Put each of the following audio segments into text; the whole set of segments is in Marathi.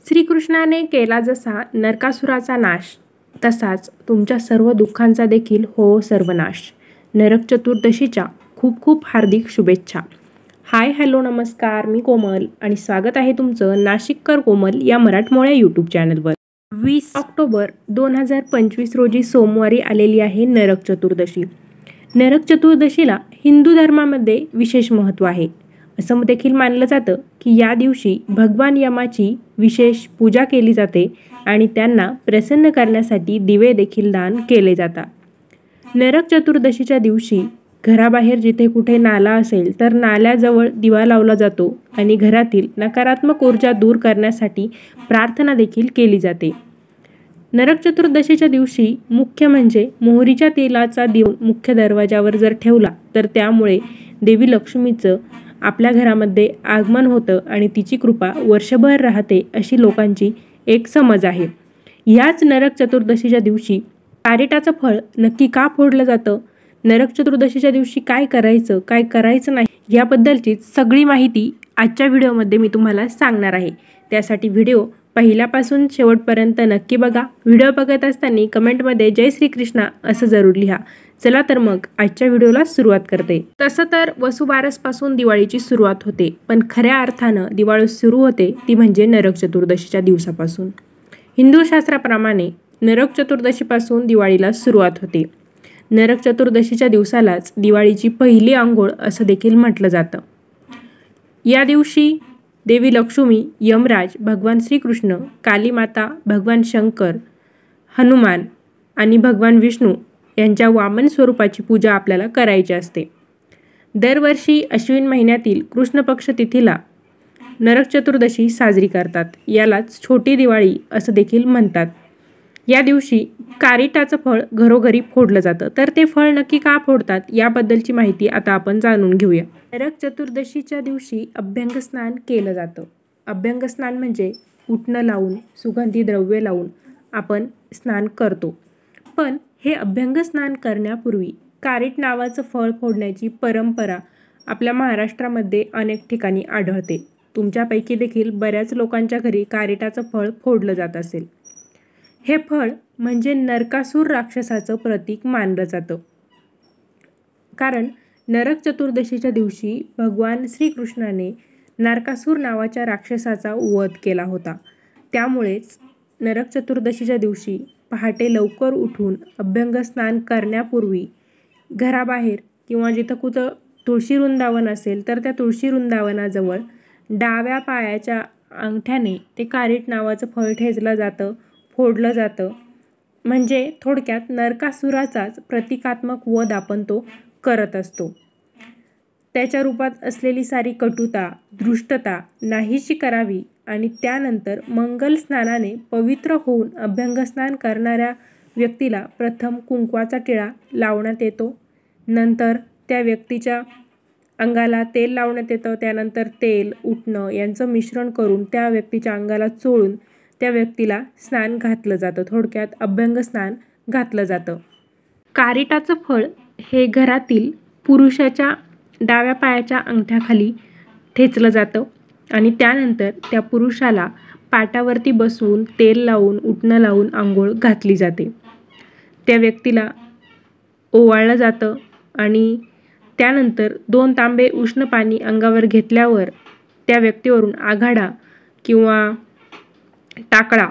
श्रीकृष्णाने केला जसा नरकासुराचा नाश, तसाच तुमच्या सर्व दुःखांचा देखील हो सर्वनाश. नरक चतुर्दशीच्या खूप खूप हार्दिक शुभेच्छा. हाय हॅलो नमस्कार, मी कोमल आणि स्वागत आहे तुमचं नाशिककर कोमल या मराठमोळ्या यूट्यूब चॅनलवर. 20 ऑक्टोबर 2025 रोजी सोमवारी आलेली आहे नरक चतुर्दशी. नरक चतुर्दशीला हिंदू धर्मामध्ये विशेष महत्त्व आहे. असं देखील मानलं जातं की या दिवशी भगवान यमाची विशेष पूजा केली जाते आणि त्यांना प्रसन्न करण्यासाठी दिवे देखील दान केले जातात. नरक चतुर्दशीच्या दिवशी घराबाहेर जिथे कुठे नाला असेल तर नाल्याजवळ दिवा लावला जातो आणि घरातील नकारात्मक ऊर्जा दूर करण्यासाठी प्रार्थना देखील केली जाते. नरक चतुर्दशीच्या दिवशी मुख्य म्हणजे मोहरीच्या तेलाचा दिवा मुख्य दरवाजावर जर ठेवला तर त्यामुळे देवी लक्ष्मीचं आपल्या घरामध्ये आगमन होतं आणि तिची कृपा वर्षभर राहते अशी लोकांची एक समज आहे. ह्याच नरक चतुर्दशीच्या दिवशी कारिटाचं फळ नक्की का फोडलं जातं, नरक चतुर्दशीच्या दिवशी काय करायचं काय करायचं नाही याबद्दलची सगळी माहिती आजच्या व्हिडिओमध्ये मी तुम्हाला सांगणार आहे. त्यासाठी व्हिडिओ पहिल्यापासून शेवटपर्यंत नक्की बघा. व्हिडिओ बघत असताना कमेंटमध्ये जय श्रीकृष्णा असं जरूर लिहा. चला तर मग आजच्या व्हिडिओला सुरुवात करते. तसं तर वसुबारसपासून दिवाळीची सुरुवात होते, पण खऱ्या अर्थानं दिवाळी सुरू होते ती म्हणजे नरक चतुर्दशीच्या दिवसापासून. हिंदू शास्त्राप्रमाणे नरक चतुर्दशीपासून दिवाळीला सुरुवात होते. नरक चतुर्दशीच्या दिवसालाच दिवाळीची पहिली आंघोळ असं देखील म्हटलं जातं. या दिवशी देवी लक्ष्मी, यमराज, भगवान श्रीकृष्ण, कालीमाता, भगवान शंकर, हनुमान आणि भगवान विष्णू यांच्या वामन स्वरूपाची पूजा आपल्याला करायची असते. दरवर्षी अश्विन महिन्यातील कृष्ण पक्ष तिथीला नरक चतुर्दशी साजरी करतात. यालाच छोटी दिवाळी असं देखील म्हणतात. या दिवशी कारिटाचं फळ घरोघरी फोडलं जातं. तर ते फळ नक्की का फोडतात याबद्दलची माहिती आता आपण जाणून घेऊया. नरक चतुर्दशीच्या दिवशी अभ्यंग स्नान केलं जातं. अभ्यंग स्नान म्हणजे उटणं लावून सुगंधी द्रव्य लावून आपण स्नान करतो. पण हे अभ्यंग स्नान करण्यापूर्वी कारिट नावाचं फळ फोडण्याची परंपरा आपल्या महाराष्ट्रामध्ये अनेक ठिकाणी आढळते. तुमच्यापैकी देखील बऱ्याच लोकांच्या घरी कारिटाचं फळ फोडलं जात असेल. हे फळ म्हणजे नरकासूर राक्षसाचं प्रतीक मानलं जातं. कारण नरक चतुर्दशीच्या दिवशी भगवान श्रीकृष्णाने नरकासूर नावाच्या राक्षसाचा वध केला होता. त्यामुळेच नरक चतुर्दशीच्या दिवशी पहाटे लवकर उठून अभ्यंग स्नान करण्यापूर्वी घराबाहेर किंवा जिथं कुठं तुळशी वृंदावन असेल तर त्या तुळशी वृंदावनाजवळ डाव्या पायाच्या अंगठ्याने ते कारिट नावाचं फळ ठेचलं जातं, फोडलं जातं. म्हणजे थोडक्यात नरकासुराचाच प्रतिकात्मक वध आपण तो करत असतो. त्याच्या रूपात असलेली सारी कटुता, दृष्टता नाहीशी करावी आणि त्यानंतर मंगल स्नानाने पवित्र होऊन अभ्यंग स्नान करणाऱ्या व्यक्तीला प्रथम कुंकवाचा टिळा लावण्यात येतो. नंतर त्या व्यक्तीच्या अंगाला तेल लावण्यात येतं. त्यानंतर तेल, उटणं यांचं मिश्रण करून त्या व्यक्तीच्या अंगाला चोळून त्या व्यक्तीला स्नान घातलं जातं. थोडक्यात अभ्यंग स्नान घातलं जातं. कारिटाचं फळ हे घरातील पुरुषाच्या डाव्या पायाच्या अंगठ्याखाली ठेचलं जातं आणि त्यानंतर त्या पुरुषाला पाटावरती बसवून तेल लावून उटणं लावून आंघोळ घातली जाते. त्या व्यक्तीला ओवाळलं जातं आणि त्यानंतर 2 तांबे उष्ण पाणी अंगावर घेतल्यावर त्या व्यक्तीवरून आघाडा किंवा टाकळा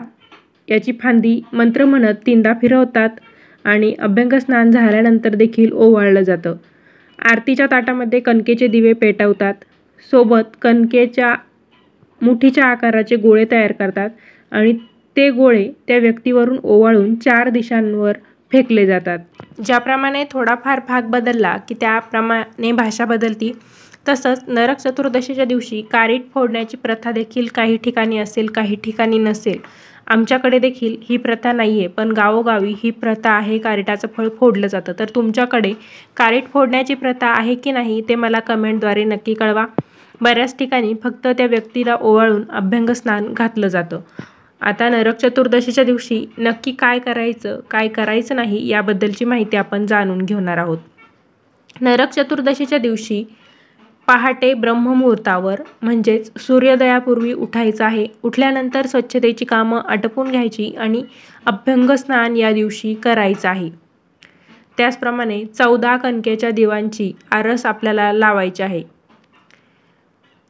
याची फांदी मंत्र म्हणत 3दा फिरवतात आणि अभ्यंग स्नान झाल्यानंतर देखील ओवाळलं जातं. आरतीच्या ताटामध्ये कणकेचे दिवे पेटवतात. सोबत कणकेच्या मुठीच्या आकाराचे गोळे तयार करतात आणि ते गोळे त्या व्यक्तीवरून ओवाळून 4 दिशांवर फेकले जातात. ज्याप्रमाणे थोडाफार भाग बदलला की त्याप्रमाणे भाषा बदलती. तसंच नरक चतुर्दशीच्या दिवशी कारिट फोडण्याची प्रथा देखील काही ठिकाणी असेल, काही ठिकाणी नसेल. आमच्याकडे देखील ही प्रथा नाही आहे, पण गावोगावी ही प्रथा आहे. कारिटाचं फळ फोडलं जातं. तर तुमच्याकडे कारिट फोडण्याची प्रथा आहे की नाही ते मला कमेंटद्वारे नक्की कळवा. बऱ्याच ठिकाणी फक्त त्या व्यक्तीला ओवाळून अभ्यंग स्नान घातलं जातं. आता नरक चतुर्दशीच्या दिवशी नक्की काय करायचं काय करायचं नाही याबद्दलची माहिती आपण जाणून घेणार आहोत. नरक चतुर्दशीच्या दिवशी पहाटे ब्रह्ममुहूर्तावर म्हणजेच सूर्योदयापूर्वी उठायचं आहे. उठल्यानंतर स्वच्छतेची कामं आटपून घ्यायची आणि अभ्यंगस्नान या दिवशी करायचं आहे. त्याचप्रमाणे 14 कणकेच्या दिव्यांची आरस आपल्याला लावायची आहे.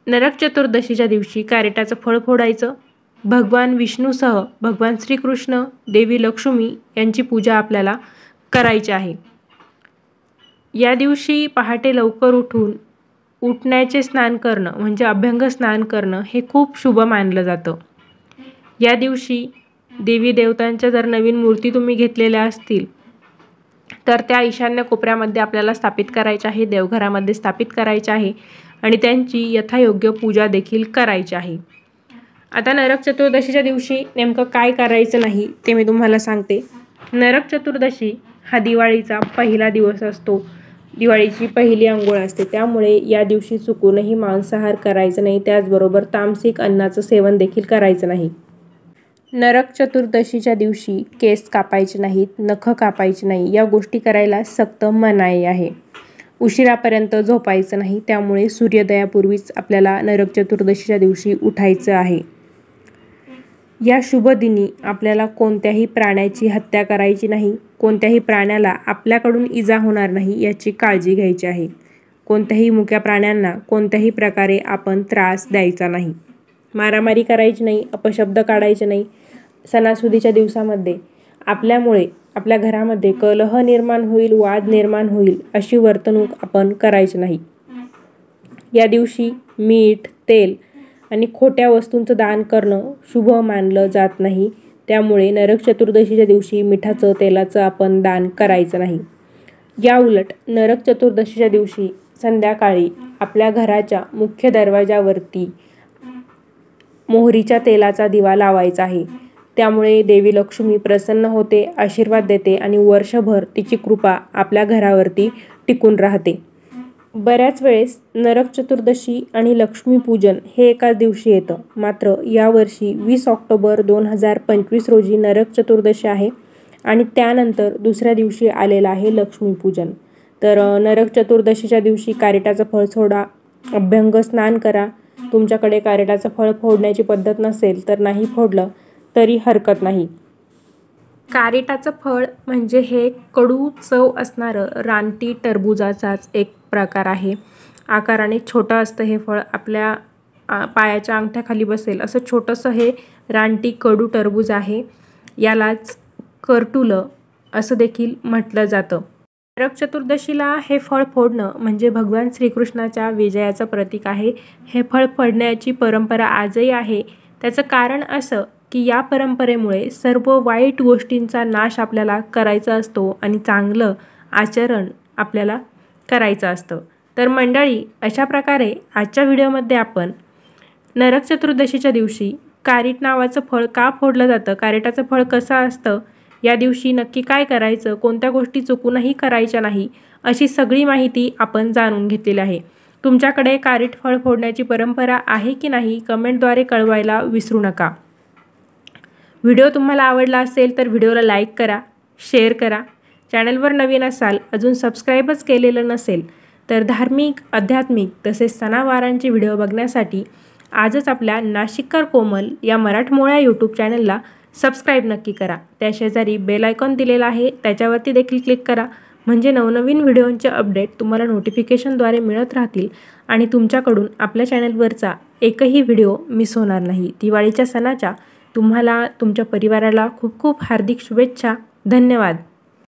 नरक चतुर्दशीच्या दिवशी कार्रेटाचं फळ फोडायचं. भगवान विष्णूसह भगवान श्रीकृष्ण, देवी लक्ष्मी यांची पूजा आपल्याला करायची आहे. या दिवशी पहाटे लवकर उठण्याचे स्नान करणं म्हणजे अभ्यंग स्नान करणं हे खूप शुभ मानलं जातं. या दिवशी देवी देवतांच्या जर नवीन मूर्ती तुम्ही घेतलेल्या असतील तर त्या ईशान्य कोपऱ्यामध्ये आपल्याला स्थापित करायच्या आहे, देवघरामध्ये स्थापित करायच्या आहे आणि त्यांची यथायोग्य पूजा देखील करायची आहे. आता नरक चतुर्दशीच्या दिवशी नेमकं काय करायचं नाही ते मी तुम्हाला सांगते. नरक चतुर्दशी हा दिवाळीचा पहिला दिवस असतो. दिवाळीची पहिली अंघोळ असते, त्यामुळे या दिवशी चुकूनही मांसाहार करायचं नाही. त्याचबरोबर तामसिक अन्नाचं सेवन देखील करायचं नाही. नरक चतुर्दशीच्या दिवशी केस कापायचे नाहीत, नख कापायचे नाही. या गोष्टी करायला सक्त मनाई आहे. उशिरापर्यंत झोपायचं नाही, त्यामुळे सूर्योदयापूर्वीच आपल्याला नरक चतुर्दशीच्या दिवशी उठायचं आहे. या शुभ दिनी आपल्याला कोणत्याही प्राण्याची हत्या करायची नाही. कोणत्याही प्राण्याला आपल्याकडून इजा होणार नाही याची काळजी घ्यायची आहे. कोणत्याही मुक्या प्राण्यांना कोणत्याही प्रकारे आपण त्रास द्यायचा नाही. मारामारी करायची नाही, अपशब्द काढायचे नाही. सणासुदीच्या दिवसामध्ये आपल्यामुळे आपल्या घरामध्ये कलह निर्माण होईल, वाद निर्माण होईल अशी वर्तणूक आपण करायची नाही. या दिवशी मीठ, तेल आणि खोट्या वस्तूंचं दान करणं शुभ मानलं जात नाही. त्यामुळे नरक चतुर्दशीच्या दिवशी मिठाचं, तेलाचं आपण दान करायचं नाही. या उलट नरक चतुर्दशीच्या दिवशी संध्याकाळी आपल्या घराच्या मुख्य दरवाजावरती मोहरीच्या तेलाचा दिवा लावायचा आहे. त्यामुळे देवी लक्ष्मी प्रसन्न होते, आशीर्वाद देते आणि वर्षभर तिची कृपा आपल्या घरावरती टिकून राहते. बऱ्याच वेळेस नरक चतुर्दशी आणि लक्ष्मीपूजन हे एकाच दिवशी येतं. मात्र यावर्षी 20 ऑक्टोबर 2025 रोजी नरक चतुर्दशी आहे आणि त्यानंतर दुसऱ्या दिवशी आलेलं आहे लक्ष्मीपूजन. तर नरक चतुर्दशीच्या दिवशी कार्रेटाचं फळ सोडा, अभ्यंग स्नान करा. तुमच्याकडे कार्रेटाचं फळ फोडण्याची पद्धत नसेल तर नाही फोडलं तरी हरकत नाही. कार्रेटाचं फळ म्हणजे हे कडू चव असणारं रानटी टरबुजाचाच एक प्रकार आहे. आकाराने छोटं असतं हे फळ, आपल्या पायाच्या अंगठ्याखाली बसेल असं छोटंसं हे रानटी कडू टरबूज आहे. यालाच करटुलं असं देखील म्हटलं जातं. नरक चतुर्दशीला हे फळ फोडणं म्हणजे भगवान श्रीकृष्णाच्या विजयाचं प्रतीक आहे. हे फळ फोडण्याची परंपरा आजही आहे. त्याचं कारण असं की या परंपरेमुळे सर्व वाईट गोष्टींचा नाश आपल्याला करायचा असतो आणि चांगलं आचरण आपल्याला करायचं असतं. तर मंडळी, अशा प्रकारे आजच्या व्हिडिओमध्ये आपण नरक चतुर्दशीच्या दिवशी कार्रेट नावाचं फळ का फोडलं जातं, कार्रेटाचं फळ कसं असतं, या दिवशी नक्की काय करायचं, कोणत्या गोष्टी चुकूनही करायच्या नाही, अशी सगळी माहिती आपण जाणून घेतलेली आहे. तुमच्याकडे कार्रेट फळ फोडण्याची परंपरा आहे की नाही कमेंटद्वारे कळवायला विसरू नका. व्हिडिओ तुम्हाला आवडला असेल तर व्हिडिओला लाईक करा, शेअर करा. चॅनलवर नवीन असाल, अजून सबस्क्राईबच केलेलं नसेल तर धार्मिक, आध्यात्मिक तसेच सणावारांचे व्हिडिओ बघण्यासाठी आजच आपल्या नाशिककर कोमल या मराठमोळ्या यूट्यूब चॅनलला सबस्क्राईब नक्की करा. त्या शेजारी बेल आयकॉन दिलेला आहे, त्याच्यावरती देखील क्लिक करा. म्हणजे नवनवीन व्हिडिओंचे अपडेट तुम्हाला नोटिफिकेशनद्वारे मिळत राहतील आणि तुमच्याकडून आपल्या चॅनलवरचा एकही व्हिडिओ मिस होणार नाही. दिवाळीच्या सणाच्या तुम्हाला, तुमच्या परिवाराला खूप खूप हार्दिक शुभेच्छा. धन्यवाद.